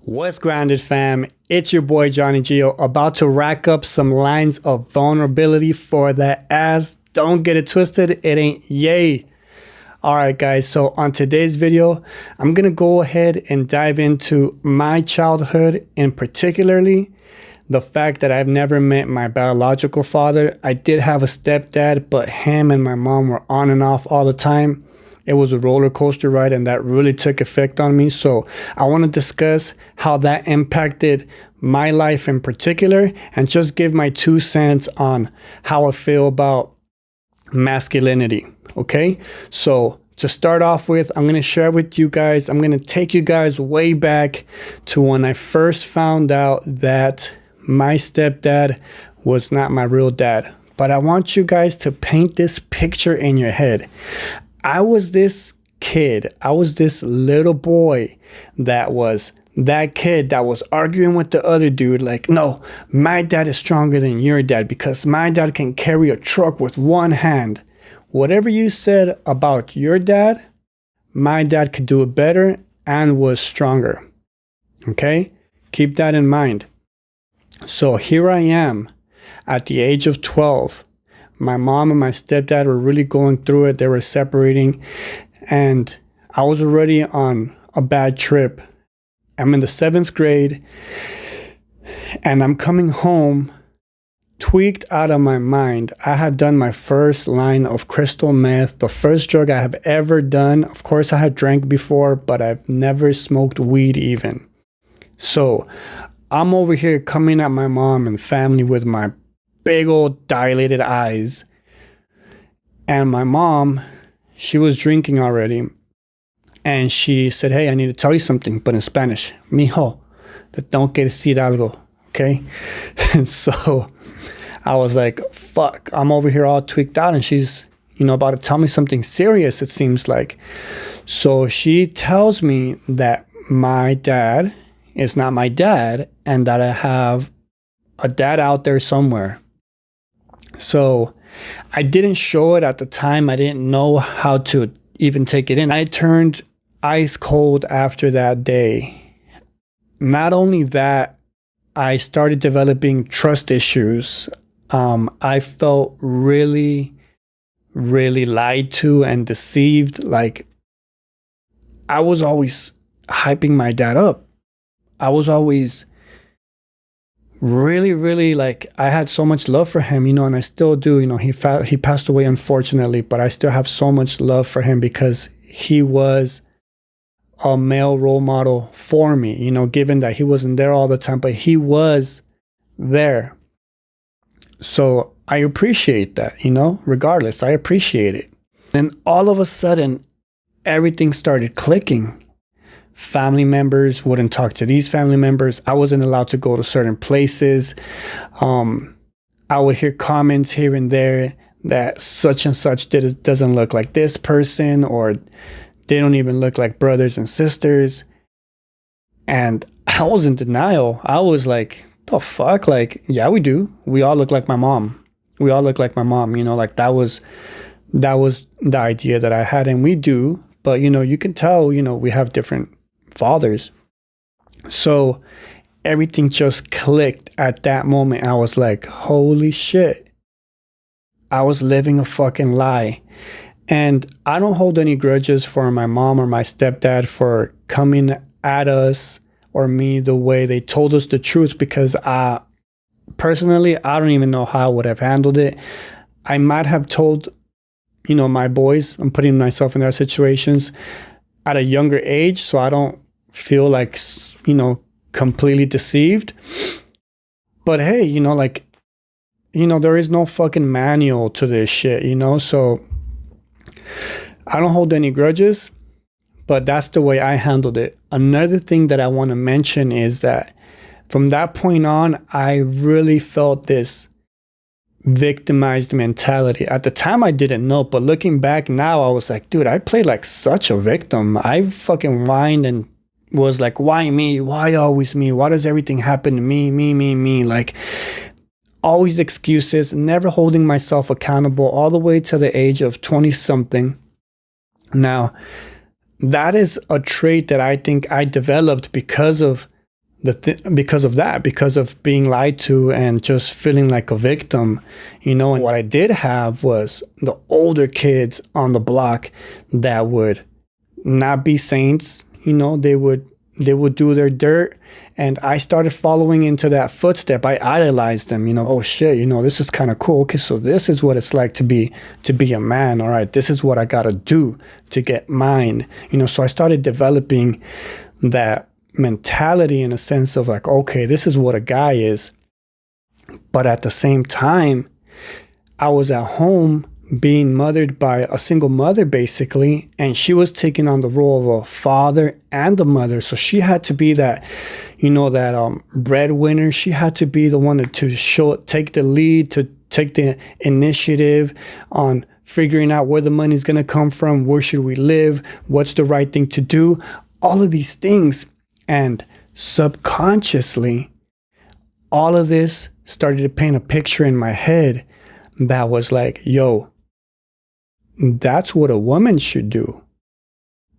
What's grounded, fam? It's your boy Johnny Gio, about to rack up some lines of vulnerability for that ass. Don't get it twisted, it ain't yay. Alright guys, so on today's video, I'm gonna go ahead and dive into my childhood, and particularly the fact that I've never met my biological father. I did have a stepdad, but him and my mom were on and off all the time. It was a roller coaster ride, and that really took effect on me. So I want to discuss how that impacted my life in particular, and just give my 2 cents on how I feel about masculinity. Okay, so to start off with, I'm going to share with you guys, I'm going to take you guys way back to when I first found out that my stepdad was not my real dad. But I want you guys to paint this picture in your head. I was this kid, I was this little boy that was that kid that was arguing with the other dude like, no, my dad is stronger than your dad because my dad can carry a truck with one hand. Whatever you said about your dad, my dad could do it better and was stronger. Okay? Keep that in mind. So here I am at the age of 12. My mom and my stepdad were really going through it. They were separating, and I was already on a bad trip. I'm in the 7th grade, and I'm coming home tweaked out of my mind. I had done my first line of crystal meth, the first drug I have ever done. Of course, I had drank before, but I've never smoked weed even. So I'm over here coming at my mom and family with my big old dilated eyes. And my mom, she was drinking already. And she said, hey, I need to tell you something, but in Spanish. Mijo, tengo que decir algo. Okay? And so I was like, fuck, I'm over here all tweaked out. And she's, about to tell me something serious, it seems like. So she tells me that my dad is not my dad, and that I have a dad out there somewhere. So I didn't show it at the time. I didn't know how to even take it in. I turned ice cold after that day. Not only that, I started developing trust issues. I felt really, really lied to and deceived. Like, I was always hyping my dad up. I was always really, like, I had so much love for him, and I still do. He passed away, unfortunately, but I still have so much love for him because he was a male role model for me, given that he wasn't there all the time, but he was there. So I appreciate that, regardless, I appreciate it. Then all of a sudden, everything started clicking. Family members wouldn't talk to these family members. I wasn't allowed to go to certain places. I would hear comments here and there that such and such doesn't look like this person, or they don't even look like brothers and sisters. And I was in denial. I was like, the fuck? Like, yeah, we do. We all look like my mom. We all look like my mom. Like that was the idea that I had, and we do. But, you can tell, we have different fathers. So everything just clicked at that moment. I was like, holy shit. I was living a fucking lie. And I don't hold any grudges for my mom or my stepdad for coming at us or me the way they told us the truth, because personally, I don't even know how I would have handled it. I might have told my boys, I'm putting myself in their situations at a younger age, so I don't feel like, completely deceived. But hey, there is no fucking manual to this shit, so I don't hold any grudges, but that's the way I handled it. Another thing that I want to mention is that from that point on, I really felt this victimized mentality. At the time, I didn't know, but looking back now, I was like, dude, I played like such a victim. I fucking whined and was like, why me? Why always me? Why does everything happen to me? Me? Like, always excuses, never holding myself accountable, all the way to the age of 20 something. Now, that is a trait that I think I developed because of because of that, because of being lied to and just feeling like a victim, you know. And what I did have was the older kids on the block that would not be saints, you know. They would do their dirt, and I started following into that footstep. I idolized them, you know. Oh shit, you know, this is kind of cool. Okay, so this is what it's like to be a man. All right, this is what I gotta do to get mine, you know. So I started developing that mentality in a sense of like, okay, this is what a guy is. But at the same time, I was at home being mothered by a single mother basically, and she was taking on the role of a father and a mother. So she had to be that, you know, that breadwinner. She had to be the one to take the lead, to take the initiative on figuring out where the money's going to come from, where should we live, what's the right thing to do, all of these things. And subconsciously, all of this started to paint a picture in my head that was like, yo, that's what a woman should do,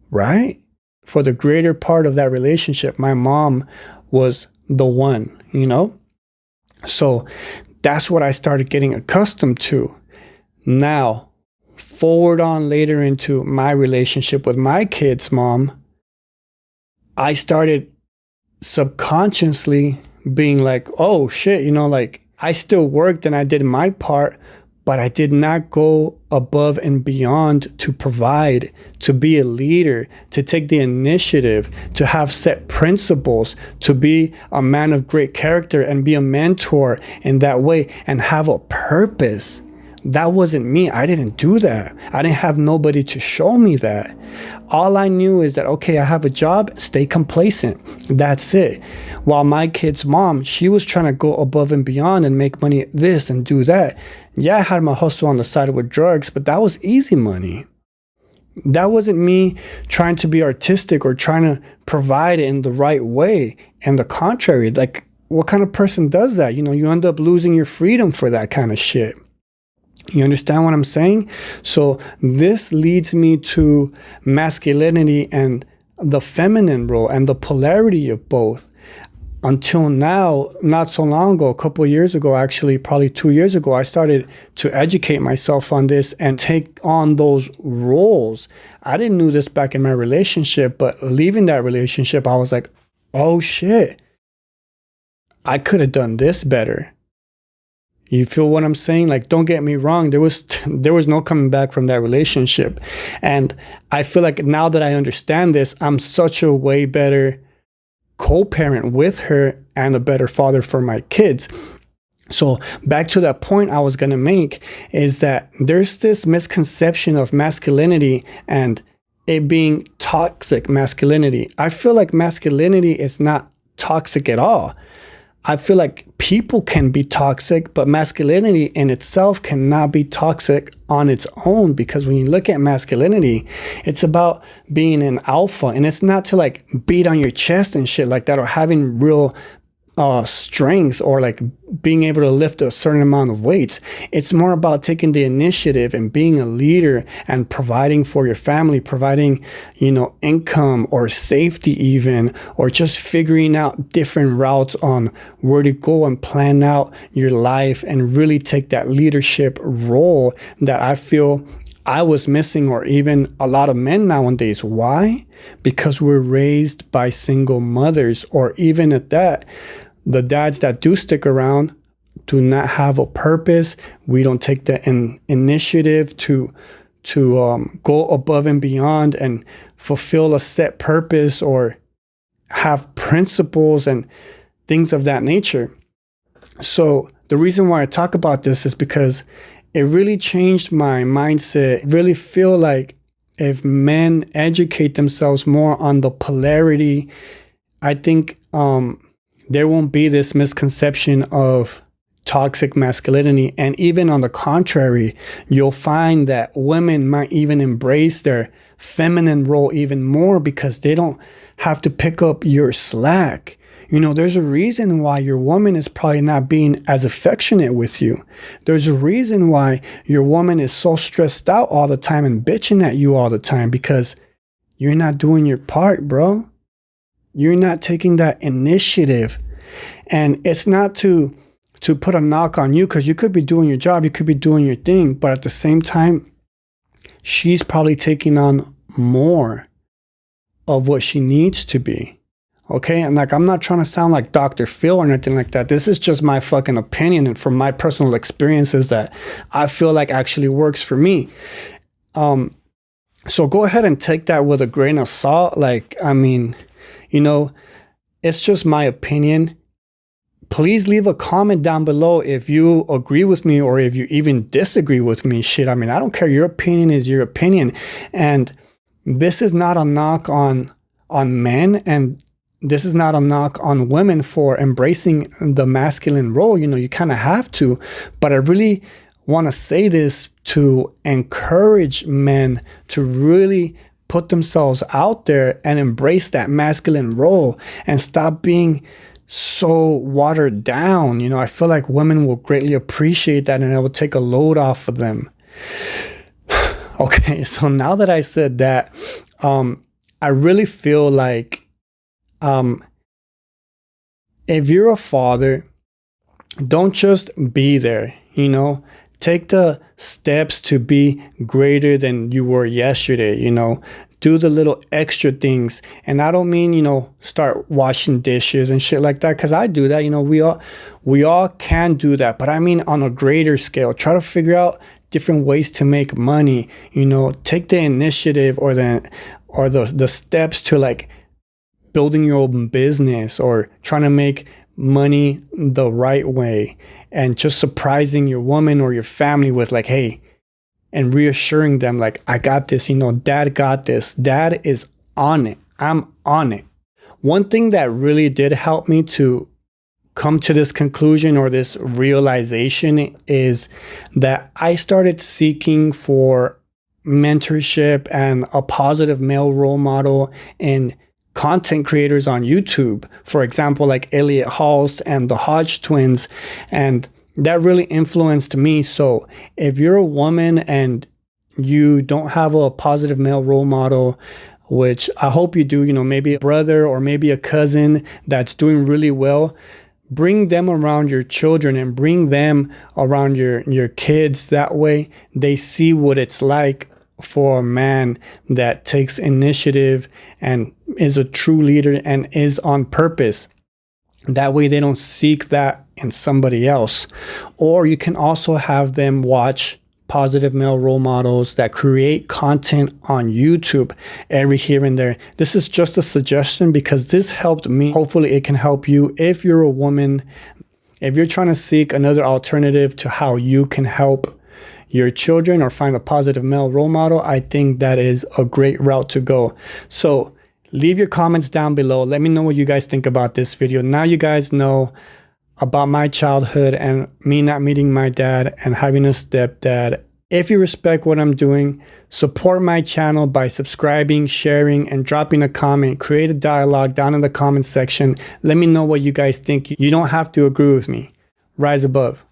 right? For the greater part of that relationship, my mom was the one, you know? So that's what I started getting accustomed to. Now, forward on later into my relationship with my kid's mom, I started subconsciously being like, oh shit, you know, like I still worked and I did my part, but I did not go above and beyond to provide, to be a leader, to take the initiative, to have set principles, to be a man of great character and be a mentor in that way and have a purpose. That wasn't me. I didn't do that. I didn't have nobody to show me that. All I knew is that, okay, I have a job, stay complacent. That's it. While my kid's mom, she was trying to go above and beyond and make money at this and do that. Yeah, I had my hustle on the side with drugs, but that was easy money. That wasn't me trying to be artistic or trying to provide in the right way. And the contrary, like, what kind of person does that? You know, you end up losing your freedom for that kind of shit. You understand what I'm saying? So this leads me to masculinity and the feminine role and the polarity of both. Until now, not so long ago, a couple of years ago, actually, probably 2 years ago, I started to educate myself on this and take on those roles. I didn't know this back in my relationship, but leaving that relationship, I was like, oh shit, I could have done this better. You feel what I'm saying? Like, don't get me wrong. There was no coming back from that relationship. And I feel like now that I understand this, I'm such a way better co-parent with her and a better father for my kids. So back to that point I was going to make is that there's this misconception of masculinity and it being toxic masculinity. I feel like masculinity is not toxic at all. I feel like people can be toxic, but masculinity in itself cannot be toxic on its own, because when you look at masculinity, it's about being an alpha, and it's not to like beat on your chest and shit like that, or having real strength, or like being able to lift a certain amount of weights. It's more about taking the initiative and being a leader and providing for your family, providing, you know, income or safety even, or just figuring out different routes on where to go and plan out your life and really take that leadership role that I feel I was missing, or even a lot of men nowadays. Why? Because we're raised by single mothers, or even at that, the dads that do stick around do not have a purpose. We don't take the initiative to go above and beyond and fulfill a set purpose or have principles and things of that nature. So the reason why I talk about this is because it really changed my mindset. I really feel like if men educate themselves more on the polarity, I think there won't be this misconception of toxic masculinity. And even on the contrary, you'll find that women might even embrace their feminine role even more, because they don't have to pick up your slack. You know, there's a reason why your woman is probably not being as affectionate with you. There's a reason why your woman is so stressed out all the time and bitching at you all the time, because you're not doing your part, bro. You're not taking that initiative. And it's not to put a knock on you, because you could be doing your job, you could be doing your thing, but at the same time, she's probably taking on more of what she needs to be. Okay, and like, I'm not trying to sound like Dr. Phil or anything like that. This is just my fucking opinion and from my personal experiences that I feel like actually works for me. So go ahead and take that with a grain of salt. Like, I mean, you know, it's just my opinion. Please leave a comment down below if you agree with me or if you even disagree with me. Shit, I mean, I don't care. Your opinion is your opinion. And this is not a knock on men, and this is not a knock on women for embracing the masculine role. You know, you kind of have to, but I really want to say this to encourage men to really put themselves out there and embrace that masculine role and stop being so watered down. You know, I feel like women will greatly appreciate that, and it will take a load off of them. Okay, so now that I said that, I really feel like if you're a father, don't just be there, you know, take the steps to be greater than you were yesterday, you know, do the little extra things. And I don't mean, you know, start washing dishes and shit like that, because I do that, you know, we all can do that, but I mean on a greater scale. Try to figure out different ways to make money, you know, take the initiative or the steps to like building your own business or trying to make money the right way, and just surprising your woman or your family with like, hey, and reassuring them like, I got this, you know, dad got this, dad is on it, I'm on it. One thing that really did help me to come to this conclusion or this realization is that I started seeking for mentorship and a positive male role model in content creators on YouTube, for example, like Elliot Halls and the Hodge twins, and that really influenced me. So if you're a woman and you don't have a positive male role model, which I hope you do, you know, maybe a brother or maybe a cousin that's doing really well, bring them around your children and bring them around your kids. That way they see what it's like for a man that takes initiative and is a true leader and is on purpose. That way they don't seek that in somebody else. Or you can also have them watch positive male role models that create content on YouTube every here and there. This is just a suggestion because this helped me. Hopefully it can help you if you're a woman, if you're trying to seek another alternative to how you can help your children or find a positive male role model. I think that is a great route to go. So leave your comments down below. Let me know what you guys think about this video. Now you guys know about my childhood and me not meeting my dad and having a stepdad. If you respect what I'm doing, support my channel by subscribing, sharing, and dropping a comment. Create a dialogue down in the comment section. Let me know what you guys think. You don't have to agree with me. Rise above.